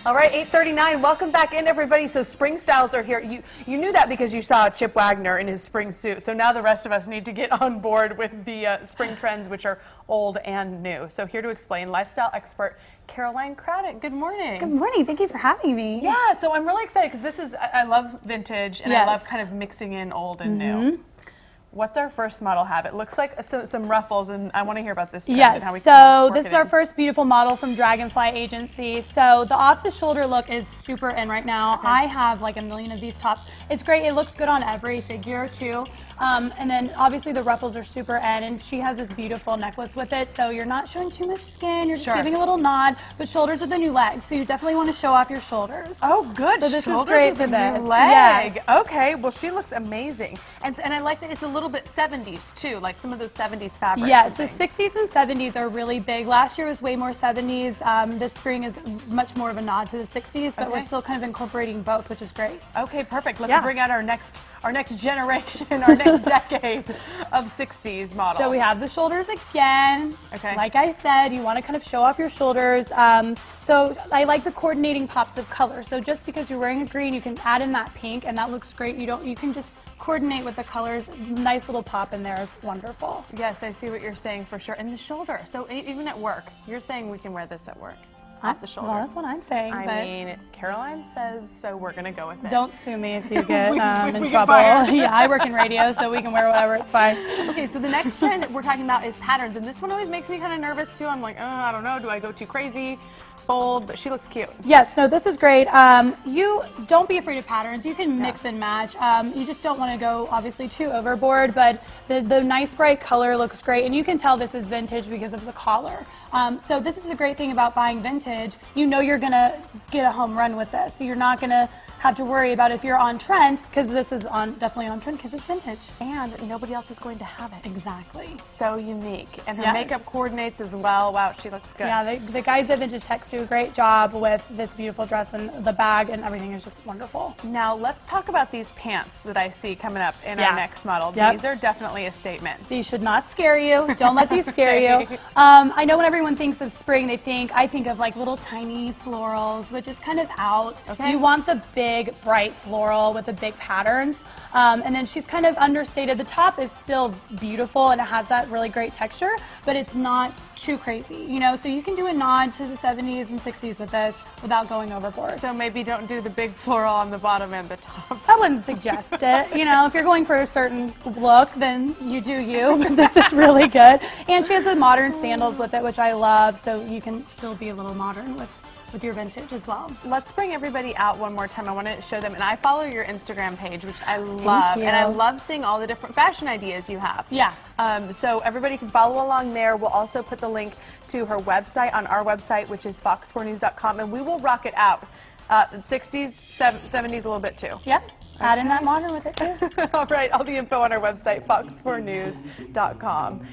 All right, 8:39. Welcome back in, everybody. So spring styles are here. You knew that because you saw Chip Wagner in his spring suit. So now the rest of us need to get on board with the spring trends, which are old and new. So here to explain, lifestyle expert Caroline Craddock. Good morning. Good morning. Thank you for having me. Yeah, so I'm really excited because this is, I love vintage and I love kind of mixing in old and new. What's our first model have? It looks like some ruffles, and I want to hear about this trend and how we can work this is our first beautiful model from Dragonfly Agency. So the off-the-shoulder look is super in right now. I have like a million of these tops. It's great. It looks good on every figure too. And then obviously the ruffles are super in, and she has this beautiful necklace with it, so you're not showing too much skin, you're just giving a little nod, but shoulders are the new legs, so you definitely want to show off your shoulders. Oh, good. So this shoulders is great for for this. New leg. Yes. Okay, well she looks amazing. And I like that it's a little bit 70s too, like some of those 70s fabrics. Yes, the 60s and 70s are really big. Last year was way more 70s. This spring is much more of a nod to the 60s, but we're still kind of incorporating both, which is great. Okay, perfect. Let's bring out our next generation, our next decade of 60s model. So we have the shoulders again. Okay. Like I said, you want to kind of show off your shoulders. So I like the coordinating pops of color. So just because you're wearing a green, you can add in that pink, and that looks great. You can just coordinate with the colors. Nice little pop in there is wonderful. Yes, I see what you're saying for sure. And the shoulder. So even at work, you're saying we can wear this at work. Off the shoulder. Well, that's what I'm saying. I mean, Caroline says, so we're going to go with it. Don't sue me if you get in we trouble. Yeah, I work in radio, so we can wear whatever. It's fine. Okay, so the next trend we're talking about is patterns, and this one always makes me kind of nervous too. I'm like, oh, I don't know, do I go too crazy? Bold, but she looks cute. Yes, no, this is great. You don't be afraid of patterns. You can mix and match. You just don't want to go obviously too overboard, but the nice bright color looks great, and you can tell this is vintage because of the collar. So this is a great thing about buying vintage. You know you're gonna get a home run with this. So you're not gonna have to worry about if you're on trend, because this is definitely on trend because it's vintage. And nobody else is going to have it. Exactly. So unique. And her makeup coordinates as well. Wow, she looks good. Yeah, the guys at Vintage Tex do a great job with this beautiful dress, and the bag and everything is just wonderful. Now let's talk about these pants that I see coming up in our next model. These are definitely a statement. These should not scare you. Don't let these scare you. I know when everyone thinks of spring, I think of like little tiny florals, which is kind of out. You want the big, bright floral with the big patterns. And then she's kind of understated. The top is still beautiful and it has that really great texture, but it's not too crazy, you know, so you can do a nod to the 70s and 60s with this without going overboard. So maybe don't do the big floral on the bottom and the top. I wouldn't suggest it. You know, if you're going for a certain look, then you do you, but this is really good. And she has the modern sandals with it, which I love, so you can still be a little modern with your vintage as well. Let's bring everybody out one more time. I want to show them, and I follow your Instagram page, which I love, and I love seeing all the different fashion ideas you have. Yeah. So everybody can follow along there. We'll also put the link to her website on our website, which is fox4news.com, and we will rock it out. 60s, 70s a little bit too. Yeah. Add in that modern with it too. All right, all the info on our website, fox4news.com.